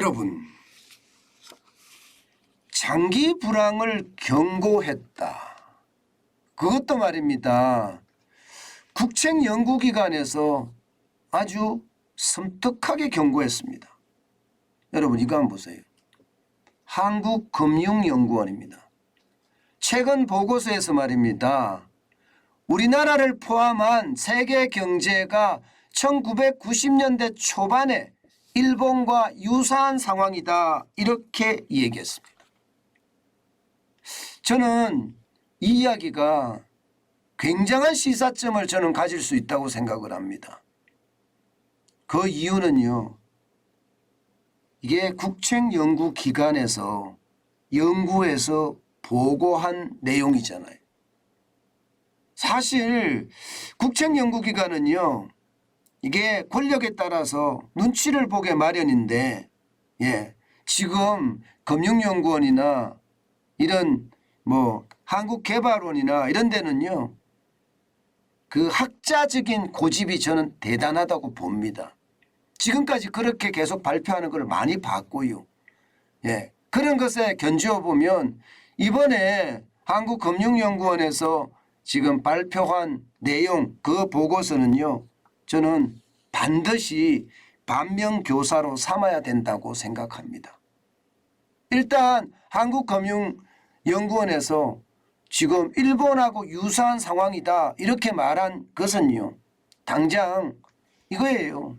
여러분, 장기 불황을 경고했다. 그것도 말입니다. 국책연구기관에서 아주 섬뜩하게 경고했습니다. 여러분 이거 한번 보세요. 한국금융연구원입니다. 최근 보고서에서 말입니다. 우리나라를 포함한 세계 경제가 1990년대 초반에 일본과 유사한 상황이다 이렇게 얘기했습니다. 저는 이 이야기가 굉장한 시사점을 저는 가질 수 있다고 생각을 합니다. 그 이유는요. 이게 국책연구기관에서 연구해서 보고한 내용이잖아요. 사실 국책연구기관은요. 이게 권력에 따라서 눈치를 보게 마련인데 지금 금융연구원이나 이런 한국개발원이나 이런 데는요. 그 학자적인 고집이 저는 대단하다고 봅니다. 지금까지 그렇게 계속 발표하는 걸 많이 봤고요. 그런 것에 견주어 보면 이번에 한국금융연구원에서 지금 발표한 내용 그 보고서는요. 저는 반드시 반면교사로 삼아야 된다고 생각합니다. 일단 한국금융연구원에서 지금 일본하고 유사한 상황이다 이렇게 말한 것은요. 당장 이거예요.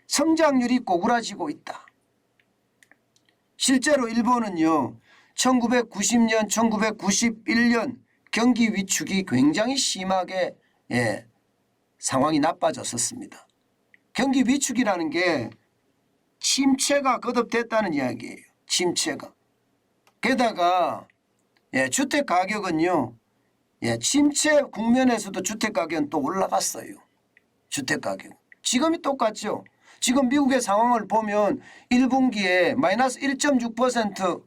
성장률이 꼬꾸라지고 있다. 실제로 일본은요. 1990년 1991년 경기 위축이 굉장히 심하게 상황이 나빠졌었습니다. 경기 위축이라는 게 침체가 거듭됐다는 이야기예요. 침체가. 게다가 주택가격은요. 침체 국면에서도 주택가격은 또 올라갔어요. 주택가격. 지금이 똑같죠. 지금 미국의 상황을 보면 1분기에 마이너스 1.6%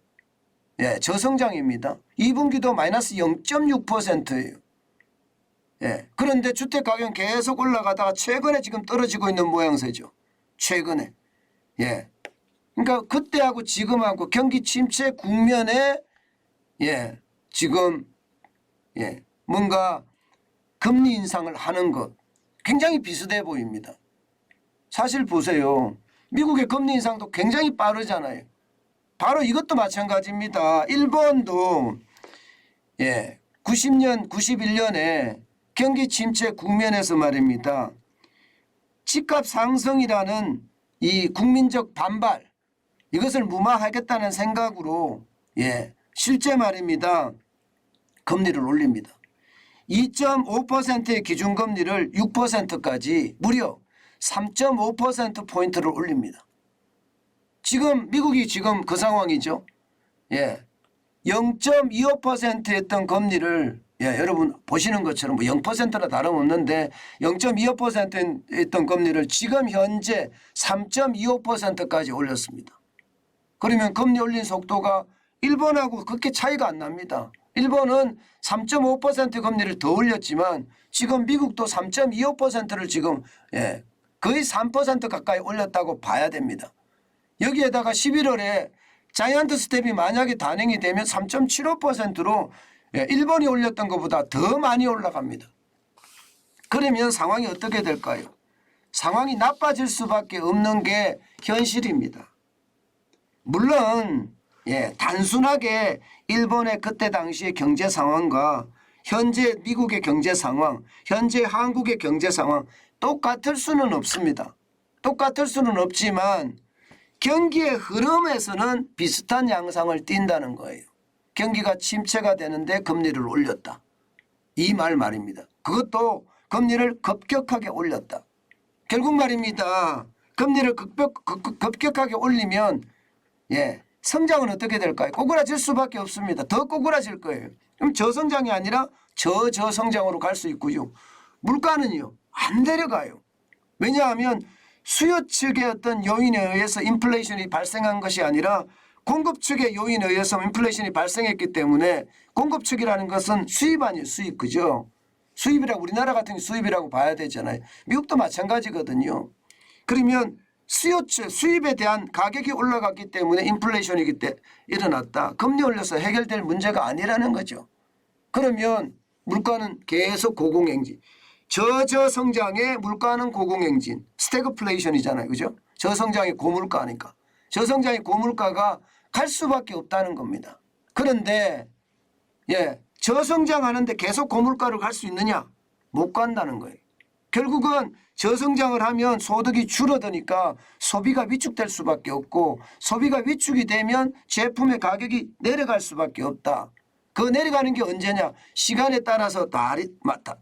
저성장입니다. 2분기도 마이너스 0.6%예요. 그런데 주택가격은 계속 올라가다가 최근에 지금 떨어지고 있는 모양새죠. 최근에. 그러니까 그때하고 지금하고 경기 침체 국면에 지금 뭔가 금리 인상을 하는 것 굉장히 비슷해 보입니다. 사실 보세요. 미국의 금리 인상도 굉장히 빠르잖아요. 바로 이것도 마찬가지입니다. 일본도 90년 91년에 경기 침체 국면에서 말입니다. 집값 상승이라는 이 국민적 반발 이것을 무마하겠다는 생각으로 실제 말입니다. 금리를 올립니다. 2.5%의 기준금리를 6%까지 무려 3.5%포인트를 올립니다. 지금 미국이 지금 그 상황이죠. 0.25%였던 금리를 여러분 보시는 것처럼 0%나 다름없는데 0.25%였던 금리를 지금 현재 3.25%까지 올렸습니다. 그러면 금리 올린 속도가 일본하고 그렇게 차이가 안 납니다. 일본은 3.5% 금리를 더 올렸지만 지금 미국도 3.25%를 지금 거의 3% 가까이 올렸다고 봐야 됩니다. 여기에다가 11월에 자이언트 스텝이 만약에 단행이 되면 3.75%로 일본이 올렸던 것보다 더 많이 올라갑니다. 그러면 상황이 어떻게 될까요? 상황이 나빠질 수밖에 없는 게 현실입니다. 물론 단순하게 일본의 그때 당시의 경제 상황과 현재 미국의 경제 상황, 현재 한국의 경제 상황 똑같을 수는 없습니다. 똑같을 수는 없지만 경기의 흐름에서는 비슷한 양상을 띈다는 거예요. 경기가 침체가 되는데 금리를 올렸다. 이 말입니다. 그것도 금리를 급격하게 올렸다. 결국 말입니다. 금리를 급격하게 올리면 성장은 어떻게 될까요? 꼬꾸라질 수밖에 없습니다. 더 꼬꾸라질 거예요. 그럼 저성장이 아니라 저성장으로 갈 수 있고요. 물가는요. 안 내려가요. 왜냐하면 수요 측의 어떤 요인에 의해서 인플레이션이 발생한 것이 아니라 공급 측의 요인에 의해서 인플레이션이 발생했기 때문에 공급 측이라는 것은 수입 아니에요. 수입. 그죠? 수입이라고 우리나라 같은 게 수입이라고 봐야 되잖아요. 미국도 마찬가지거든요. 그러면 수입에 대한 가격이 올라갔기 때문에 인플레이션이 그때 일어났다. 금리 올려서 해결될 문제가 아니라는 거죠. 그러면 물가는 계속 고공행진. 저성장의 물가는 고공행진. 스태그플레이션이잖아요. 그죠? 저성장의 고물가니까. 저성장의 고물가가 갈 수밖에 없다는 겁니다. 그런데 저성장하는데 계속 고물가를 갈 수 있느냐? 못 간다는 거예요. 결국은 저성장을 하면 소득이 줄어드니까 소비가 위축될 수밖에 없고 소비가 위축이 되면 제품의 가격이 내려갈 수밖에 없다. 그 내려가는 게 언제냐? 시간에 따라서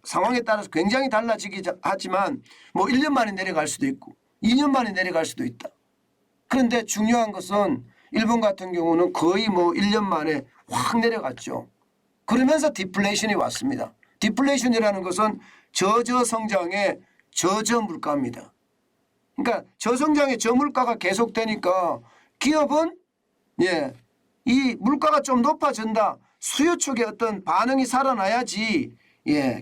상황에 따라서 굉장히 달라지긴 하지만 뭐 1년 만에 내려갈 수도 있고 2년 만에 내려갈 수도 있다. 그런데 중요한 것은 일본 같은 경우는 거의 뭐 1년 만에 확 내려갔죠. 그러면서 디플레이션이 왔습니다. 디플레이션이라는 것은 저성장의 저물가입니다. 그러니까 저성장의 저물가가 계속되니까 기업은 이 물가가 좀 높아진다. 수요 쪽에 어떤 반응이 살아나야지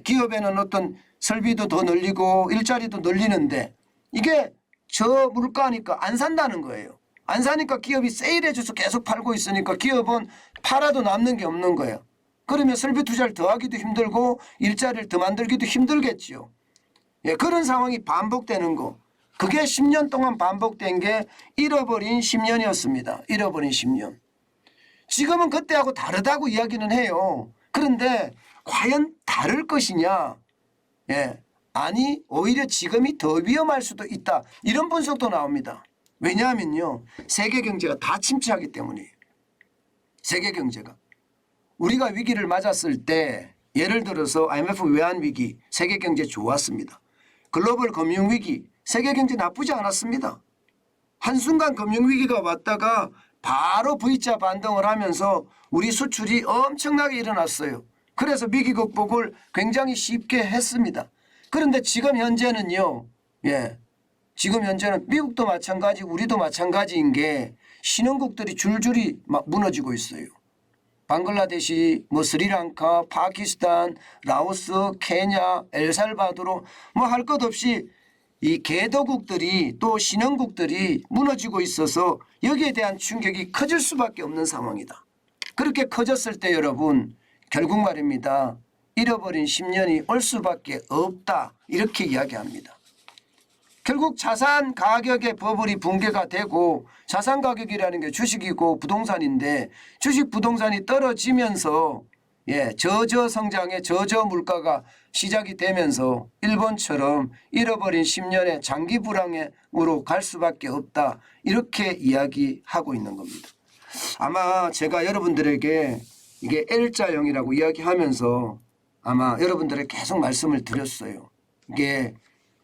기업에는 어떤 설비도 더 늘리고 일자리도 늘리는데 이게 저물가니까 안 산다는 거예요. 안 사니까 기업이 세일해줘서 계속 팔고 있으니까 기업은 팔아도 남는 게 없는 거예요. 그러면 설비 투자를 더 하기도 힘들고 일자리를 더 만들기도 힘들겠죠. 그런 상황이 반복되는 거. 그게 10년 동안 반복된 게 잃어버린 10년이었습니다. 잃어버린 10년. 지금은 그때하고 다르다고 이야기는 해요. 그런데 과연 다를 것이냐? 아니 오히려 지금이 더 위험할 수도 있다. 이런 분석도 나옵니다. 왜냐하면요. 세계 경제가 다 침체하기 때문이에요. 세계 경제가. 우리가 위기를 맞았을 때 예를 들어서 IMF 외환위기 세계 경제 좋았습니다. 글로벌 금융위기 세계 경제 나쁘지 않았습니다. 한순간 금융위기가 왔다가 바로 V자 반등을 하면서 우리 수출이 엄청나게 일어났어요. 그래서 위기 극복을 굉장히 쉽게 했습니다. 그런데 지금 현재는요. 지금 현재는 미국도 마찬가지 우리도 마찬가지인 게 신흥국들이 줄줄이 막 무너지고 있어요. 방글라데시, 스리랑카, 파키스탄, 라오스, 케냐, 엘살바도르 할 것 없이 이 개도국들이 또 신흥국들이 무너지고 있어서 여기에 대한 충격이 커질 수밖에 없는 상황이다. 그렇게 커졌을 때 여러분 결국 말입니다. 잃어버린 10년이 올 수밖에 없다. 이렇게 이야기합니다. 결국 자산 가격의 버블이 붕괴가 되고 자산 가격이라는 게 주식이고 부동산인데 주식 부동산이 떨어지면서 저성장의 저물가가 시작이 되면서 일본처럼 잃어버린 10년의 장기 불황으로 갈 수밖에 없다. 이렇게 이야기하고 있는 겁니다. 아마 제가 여러분들에게 이게 L자형이라고 이야기하면서 아마 여러분들에게 계속 말씀을 드렸어요. 이게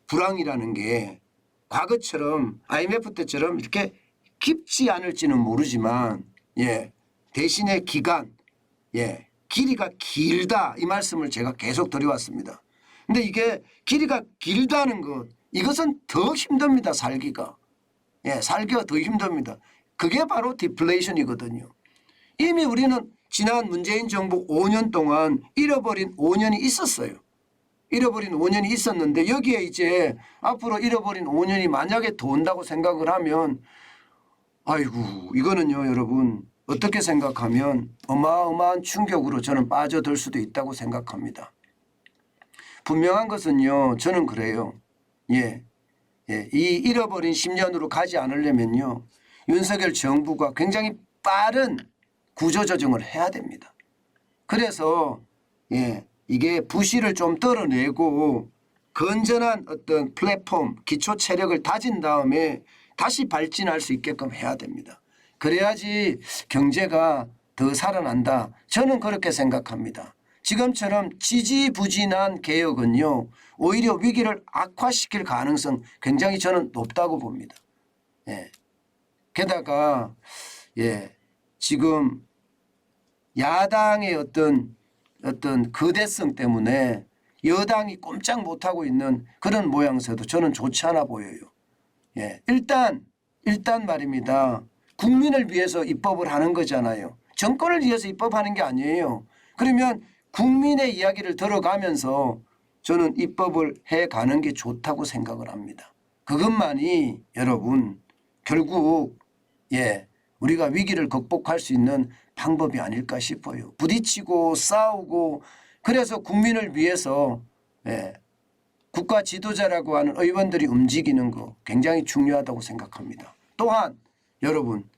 불황이라는 게 과거처럼 IMF 때처럼 이렇게 깊지 않을지는 모르지만 대신에 기간 길이가 길다 이 말씀을 제가 계속 드려왔습니다. 근데 이게 길이가 길다는 것 이것은 더 힘듭니다. 살기가 더 힘듭니다. 그게 바로 디플레이션이거든요. 이미 우리는 지난 문재인 정부 5년 동안 잃어버린 5년이 있었어요. 잃어버린 5년이 있었는데 여기에 이제 앞으로 잃어버린 5년이 만약에 더 온다고 생각을 하면 아이고 이거는요 여러분 어떻게 생각하면 어마어마한 충격으로 저는 빠져들 수도 있다고 생각합니다. 분명한 것은요 저는 그래요. 이 잃어버린 10년으로 가지 않으려면요 윤석열 정부가 굉장히 빠른 구조조정을 해야 됩니다. 그래서 이게 부실을 좀 덜어내고 건전한 어떤 플랫폼 기초 체력을 다진 다음에 다시 발진할 수 있게끔 해야 됩니다. 그래야지 경제가 더 살아난다. 저는 그렇게 생각합니다. 지금처럼 지지부진한 개혁은요 오히려 위기를 악화시킬 가능성 굉장히 저는 높다고 봅니다. 게다가 지금 야당의 어떤 거대성 때문에 여당이 꼼짝 못하고 있는 그런 모양새도 저는 좋지 않아 보여요. 일단 말입니다. 국민을 위해서 입법을 하는 거잖아요. 정권을 위해서 입법하는 게 아니에요. 그러면 국민의 이야기를 들어가면서 저는 입법을 해가는 게 좋다고 생각을 합니다. 그것만이 여러분 결국 우리가 위기를 극복할 수 있는 방법이 아닐까 싶어요. 부딪히고 싸우고 그래서 국민을 위해서 국가 지도자라고 하는 의원들이 움직이는 거 굉장히 중요하다고 생각합니다. 또한 여러분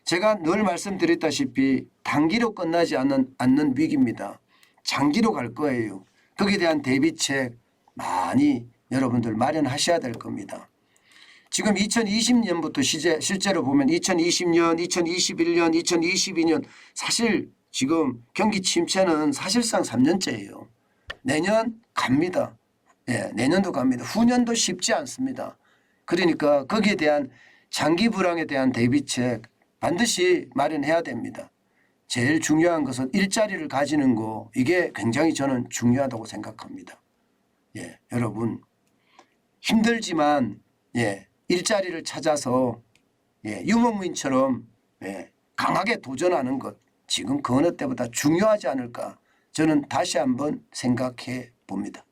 제가 늘 말씀드렸다시피 단기로 끝나지 않는 위기입니다. 장기로 갈 거예요. 거기에 대한 대비책 많이 여러분들 마련하셔야 될 겁니다. 지금 2020년부터 실제로 보면 2020년, 2021년, 2022년 사실 지금 경기 침체는 사실상 3년째예요. 내년 갑니다. 내년도 갑니다. 후년도 쉽지 않습니다. 그러니까 거기에 대한 장기 불황에 대한 대비책 반드시 마련해야 됩니다. 제일 중요한 것은 일자리를 가지는 거 이게 굉장히 저는 중요하다고 생각합니다. 여러분 힘들지만 일자리를 찾아서 유목민처럼 강하게 도전하는 것 지금 그 어느 때보다 중요하지 않을까 저는 다시 한번 생각해 봅니다.